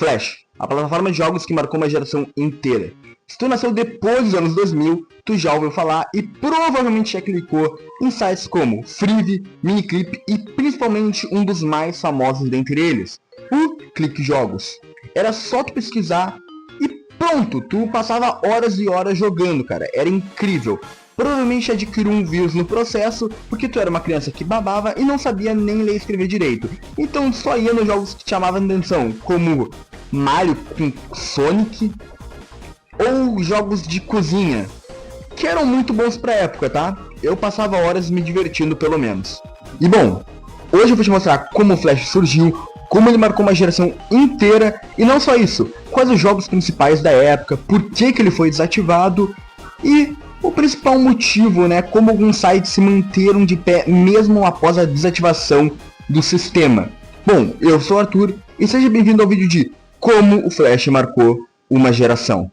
Flash, a plataforma de jogos que marcou uma geração inteira. Se tu nasceu depois dos anos 2000, tu já ouviu falar e provavelmente já clicou em sites como Freevee, Miniclip e principalmente um dos mais famosos dentre eles, o Clique Jogos. Era só tu pesquisar e pronto, tu passava horas e horas jogando, cara, era incrível. Provavelmente adquiriu um vírus no processo, porque tu era uma criança que babava e não sabia nem ler e escrever direito. Então só ia nos jogos que te chamavam a atenção, como Mario com Sonic, ou jogos de cozinha, que eram muito bons pra época, tá? Eu passava horas me divertindo pelo menos. E bom, hoje eu vou te mostrar como o Flash surgiu, como ele marcou uma geração inteira, e não só isso, quais os jogos principais da época, por que ele foi desativado, e o principal motivo, né, como alguns sites se manteram de pé mesmo após a desativação do sistema. Bom, eu sou o Arthur, e seja bem-vindo ao vídeo de como o Flash marcou uma geração.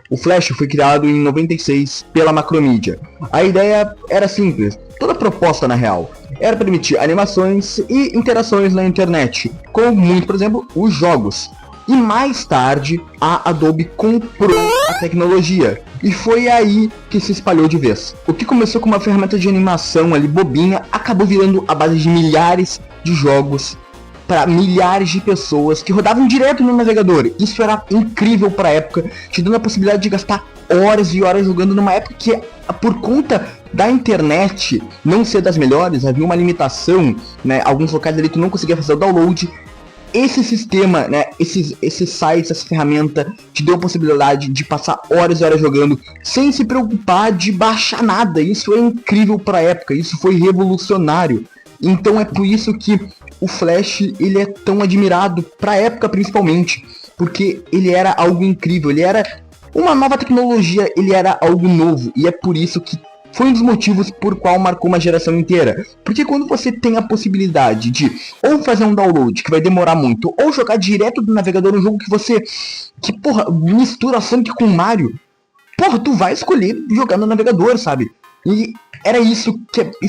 O Flash foi criado em 96 pela Macromedia. A ideia era simples, toda a proposta na real era permitir animações e interações na internet, como muito, por exemplo, os jogos. E mais tarde, a Adobe comprou a tecnologia, e foi aí que se espalhou de vez. O que começou com uma ferramenta de animação ali bobinha, acabou virando a base de milhares de jogos para milhares de pessoas que rodavam direto no navegador. Isso era incrível para a época, te dando a possibilidade de gastar horas e horas jogando numa época que, por conta da internet não ser das melhores, havia uma limitação, né? Alguns locais ali tu não conseguia fazer o download. Esse sistema, né, esses sites, essa ferramenta te deu a possibilidade de passar horas e horas jogando sem se preocupar de baixar nada. Isso é incrível para a época, isso foi revolucionário. Então é por isso que o Flash ele é tão admirado para a época principalmente, porque ele era algo incrível, ele era uma nova tecnologia, ele era algo novo, e é por isso que foi um dos motivos por qual marcou uma geração inteira. Porque quando você tem a possibilidade de ou fazer um download que vai demorar muito, ou jogar direto do navegador um jogo que porra, mistura Sonic com Mario, porra, tu vai escolher jogar no navegador, sabe? E era isso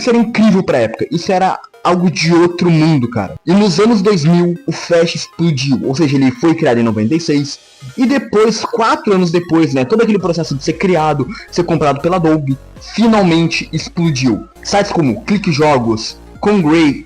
era incrível pra época, isso era algo de outro mundo, cara. E nos anos 2000, o Flash explodiu, ou seja, ele foi criado em 96, e depois, 4 anos depois, né, todo aquele processo de ser criado, ser comprado pela Adobe, finalmente explodiu. Sites como Clique Jogos,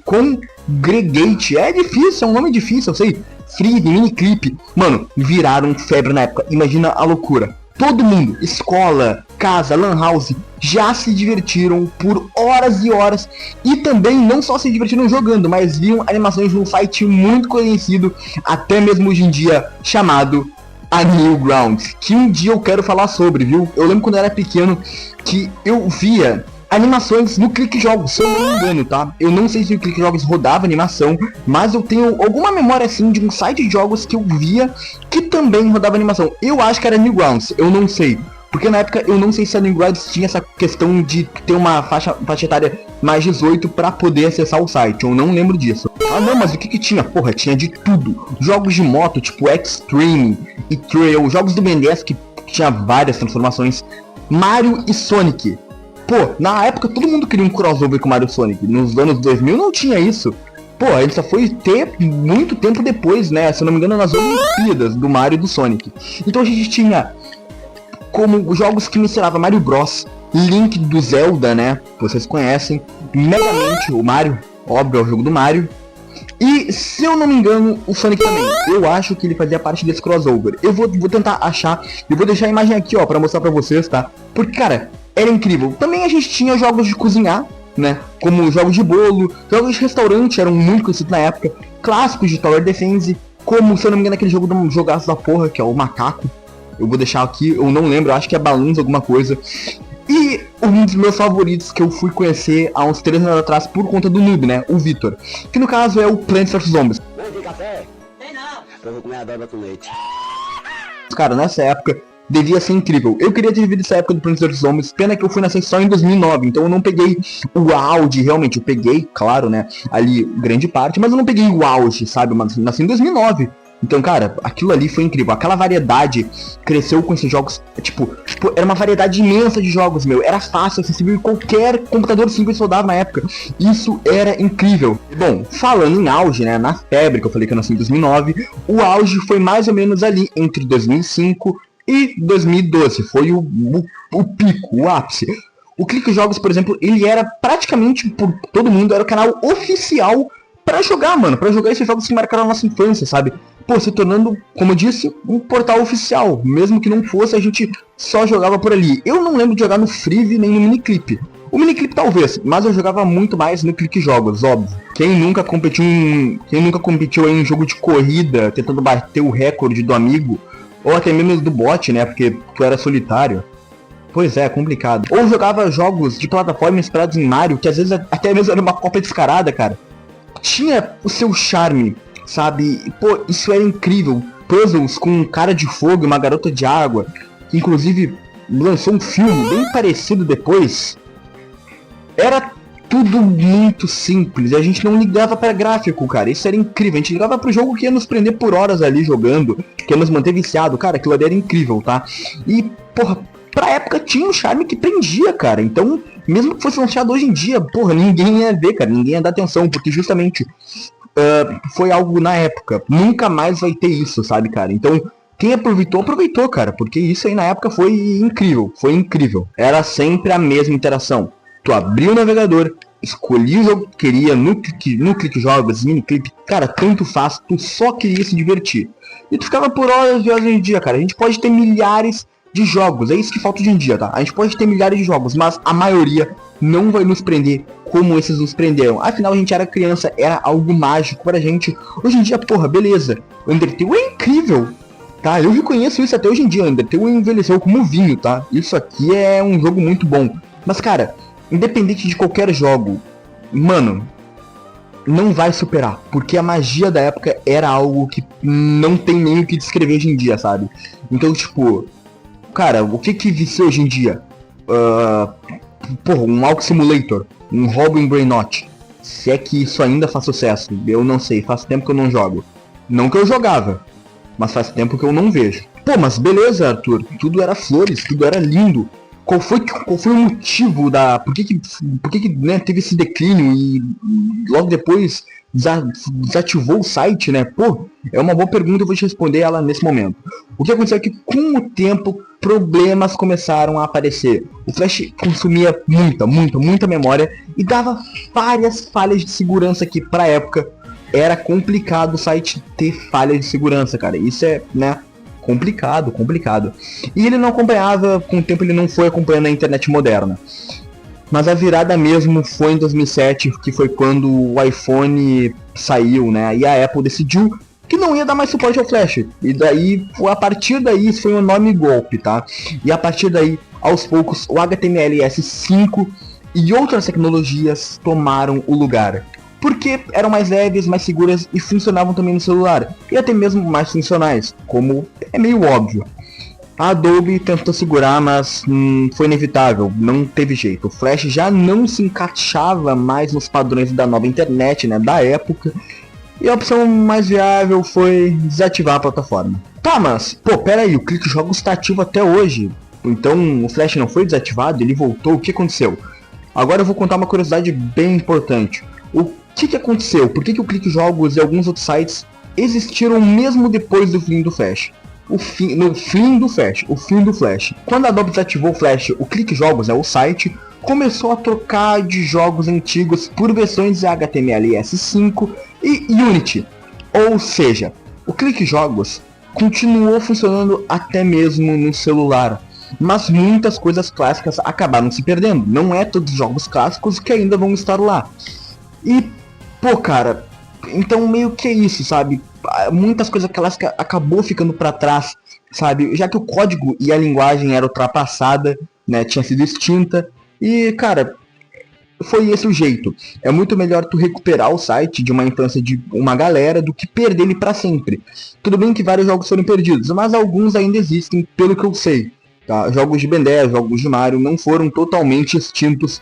Congregate, é difícil, é um nome difícil, eu sei, Freevee, Miniclip, mano, viraram febre na época, imagina a loucura. Todo mundo, escola, casa, lan house, já se divertiram por horas e horas. E também não só se divertiram jogando, mas viam animações de um site muito conhecido, até mesmo hoje em dia, chamado a Newgrounds, que um dia eu quero falar sobre, viu? Eu lembro quando eu era pequeno que eu via animações no Clique Jogos, se eu não me engano, tá? Eu não sei se o Clique Jogos rodava animação, mas eu tenho alguma memória assim de um site de jogos que eu via que também rodava animação. Eu acho que era Newgrounds, eu não sei. Porque na época eu não sei se a Newgrounds tinha essa questão de ter uma faixa etária mais 18 pra poder acessar o site, eu não lembro disso. Ah não, mas o que tinha? Porra, tinha de tudo. Jogos de moto, tipo Extreme e Trail, jogos do Ben 10 que tinha várias transformações, Mario e Sonic. Pô, na época todo mundo queria um crossover com Mario e Sonic, nos anos 2000 não tinha isso. Pô, ele só foi ter muito tempo depois, né, se eu não me engano nas Olimpíadas do Mario e do Sonic. Então a gente tinha como jogos que misturavam Mario Bros, Link do Zelda, né, vocês conhecem, Megamente, o Mario, óbvio, é o jogo do Mario. E, se eu não me engano, o Sonic também. Eu acho que ele fazia parte desse crossover. Eu vou tentar achar, eu vou deixar a imagem aqui, ó, pra mostrar pra vocês, tá? Porque, cara, era incrível. Também a gente tinha jogos de cozinhar, né? Como jogos de bolo, jogos de restaurante eram muito conhecidos na época. Clássicos de Tower Defense, como, se eu não me engano, aquele jogo do jogaço da porra, que é o Macaco. Eu vou deixar aqui, eu não lembro, eu acho que é Balloons alguma coisa. E um dos meus favoritos que eu fui conhecer há uns 3 anos atrás por conta do noob, né? O Vitor. Que no caso é o Plants vs Zombies. Não tem café? Tem não. Eu vou comer a dobra com leite. Cara, nessa época devia ser incrível. Eu queria ter vivido essa época do Plants vs Zombies. Pena que eu fui nascer só em 2009. Então eu não peguei o auge, realmente. Eu peguei, claro, né? Ali grande parte. Mas eu não peguei o auge, sabe? Mas nasci em 2009. Então, cara, aquilo ali foi incrível. Aquela variedade cresceu com esses jogos. Tipo, era uma variedade imensa de jogos, meu. Era fácil, acessível em qualquer computador simples rodava na época. Isso era incrível. Bom, falando em auge, né, na febre, que eu falei que eu nasci em 2009, o auge foi mais ou menos ali entre 2005 e 2012. Foi o pico, o ápice. O Clique Jogos, por exemplo, ele era praticamente, por todo mundo, era o canal oficial pra jogar, mano. Pra jogar esses jogos que marcaram a nossa infância, sabe? Pô, se tornando, como eu disse, um portal oficial. Mesmo que não fosse, a gente só jogava por ali. Eu não lembro de jogar no Freevee nem no Miniclip. O Miniclip talvez, mas eu jogava muito mais no Clique Jogos, óbvio. Quem nunca competiu em um jogo de corrida, tentando bater o recorde do amigo, ou até mesmo do bot, né? Porque tu era solitário. Pois é, complicado. Ou jogava jogos de plataforma inspirados em Mario, que às vezes até mesmo era uma cópia descarada, cara. Tinha o seu charme, sabe? Pô, isso era incrível. Puzzles com um cara de fogo e uma garota de água, que inclusive lançou um filme bem parecido depois. Era tudo muito simples, e a gente não ligava para gráfico, cara. Isso era incrível. A gente ligava pro jogo que ia nos prender por horas ali jogando, que ia nos manter viciado. Cara, aquilo ali era incrível, tá? E, porra, pra época tinha um charme que prendia, cara. Então, mesmo que fosse lançado hoje em dia, porra, ninguém ia ver, cara. Ninguém ia dar atenção, porque justamente foi algo na época. Nunca mais vai ter isso, sabe, cara? Então, quem aproveitou, cara. Porque isso aí na época foi incrível. Foi incrível. Era sempre a mesma interação. Tu abria o navegador, escolhia o jogo que queria no Clique Jogos, Miniclip. Cara, tanto faz, tu só queria se divertir. E tu ficava por horas e horas em dia, cara. A gente pode ter milhares de jogos, é isso que falta hoje em dia, tá? A gente pode ter milhares de jogos, mas a maioria não vai nos prender como esses nos prenderam. Afinal, a gente era criança, era algo mágico pra gente. Hoje em dia, porra, beleza. O Undertale é incrível, tá? Eu reconheço isso até hoje em dia. O Undertale envelheceu como vinho, tá? Isso aqui é um jogo muito bom. Mas, cara, independente de qualquer jogo, mano, não vai superar, porque a magia da época era algo que não tem nem o que descrever hoje em dia, sabe? Então, tipo, cara, o que vicia hoje em dia? Porra, um Walk Simulator, um Robin Brainot. Se é que isso ainda faz sucesso, eu não sei, faz tempo que eu não jogo. Não que eu jogava, mas faz tempo que eu não vejo. Pô, mas beleza, Arthur, tudo era flores, tudo era lindo. Qual foi o motivo da... Por que né, teve esse declínio e logo depois desativou o site, né? Pô, é uma boa pergunta, eu vou te responder ela nesse momento. O que aconteceu é que com o tempo problemas começaram a aparecer. O Flash consumia muita memória e dava várias falhas de segurança que pra época era complicado o site ter falhas de segurança, cara. Isso é, né, complicado. E ele não acompanhava, com o tempo ele não foi acompanhando a internet moderna. Mas a virada mesmo foi em 2007, que foi quando o iPhone saiu, né? E a Apple decidiu que não ia dar mais suporte ao Flash. E daí, a partir daí, isso foi um enorme golpe, tá? E a partir daí, aos poucos, o HTML5 e outras tecnologias tomaram o lugar. Porque eram mais leves, mais seguras e funcionavam também no celular. E até mesmo mais funcionais, como é meio óbvio. A Adobe tentou segurar, mas foi inevitável, não teve jeito. O Flash já não se encaixava mais nos padrões da nova internet, né, da época. E a opção mais viável foi desativar a plataforma. Tá, mas, pô, pera aí, o Clique Jogos está ativo até hoje. Então o Flash não foi desativado, ele voltou, o que aconteceu? Agora eu vou contar uma curiosidade bem importante. O que aconteceu? Por que o Clique Jogos e alguns outros sites existiram mesmo depois do fim do Flash? O fim do Flash. Quando a Adobe desativou o Flash, o Clique Jogos, o site, começou a trocar de jogos antigos por versões de HTML5 e Unity. Ou seja, o Clique Jogos continuou funcionando até mesmo no celular. Mas muitas coisas clássicas acabaram se perdendo. Não é todos os jogos clássicos que ainda vão estar lá. E, pô, cara, então meio que é isso, sabe? Muitas coisas clássicas acabou ficando pra trás, sabe? Já que o código e a linguagem era ultrapassada, né? Tinha sido extinta. E, cara, foi esse o jeito. É muito melhor tu recuperar o site de uma infância de uma galera do que perder ele pra sempre. Tudo bem que vários jogos foram perdidos, mas alguns ainda existem, pelo que eu sei. Tá? Jogos de Ben 10, jogos de Mario não foram totalmente extintos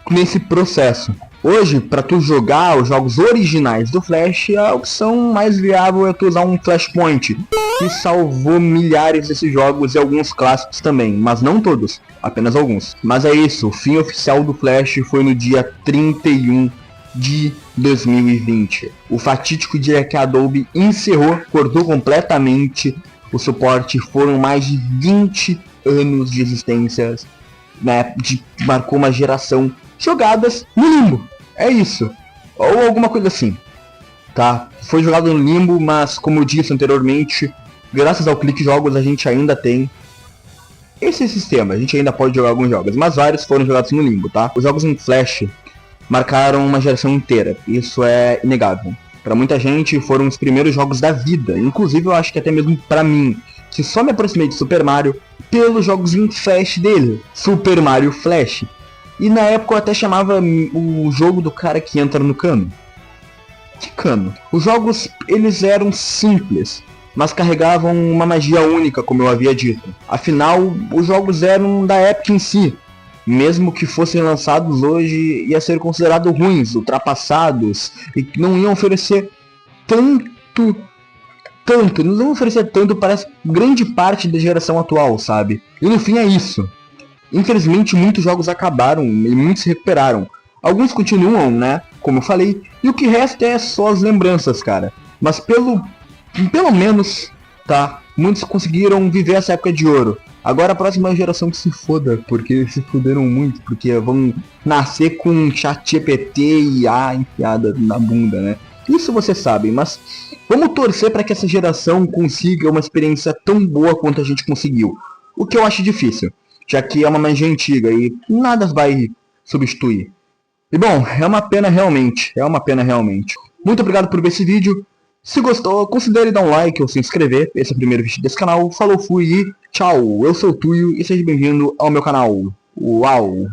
nesse processo. Hoje, para tu jogar os jogos originais do Flash, a opção mais viável é tu usar um Flashpoint, que salvou milhares desses jogos e alguns clássicos também, mas não todos, apenas alguns. Mas é isso, o fim oficial do Flash foi no dia 31 de 2020. O fatídico dia que a Adobe encerrou, cortou completamente o suporte. Foram mais de 20 anos de existência, né, marcou uma geração jogadas no limbo. É isso. Ou alguma coisa assim. Tá? Foi jogado no limbo, mas como eu disse anteriormente, graças ao Clique Jogos a gente ainda tem esse sistema. A gente ainda pode jogar alguns jogos, mas vários foram jogados no limbo, tá? Os jogos em Flash marcaram uma geração inteira. Isso é inegável. Para muita gente foram os primeiros jogos da vida. Inclusive eu acho que até mesmo para mim, que só me aproximei de Super Mario pelos jogos em Flash dele. Super Mario Flash. E na época eu até chamava o jogo do cara que entra no cano. Que cano? Os jogos, eles eram simples, mas carregavam uma magia única, como eu havia dito. Afinal, os jogos eram da Epic em si. Mesmo que fossem lançados hoje, ia ser considerados ruins, ultrapassados, e não iam oferecer não iam oferecer tanto para grande parte da geração atual, sabe? E no fim é isso. Infelizmente, muitos jogos acabaram e muitos se recuperaram. Alguns continuam, né? Como eu falei. E o que resta é só as lembranças, cara. Mas pelo menos, tá? Muitos conseguiram viver essa época de ouro. Agora a próxima geração que se foda, porque se fuderam muito. Porque vão nascer com ChatGPT e IA enfiada na bunda, né? Isso vocês sabem, mas vamos torcer para que essa geração consiga uma experiência tão boa quanto a gente conseguiu. O que eu acho difícil, já que é uma magia antiga e nada vai substituir. E bom, é uma pena realmente. Muito obrigado por ver esse vídeo. Se gostou, considere dar um like ou se inscrever. Esse é o primeiro vídeo desse canal. Falou, fui e tchau. Eu sou o Tuyo e seja bem-vindo ao meu canal. Uau.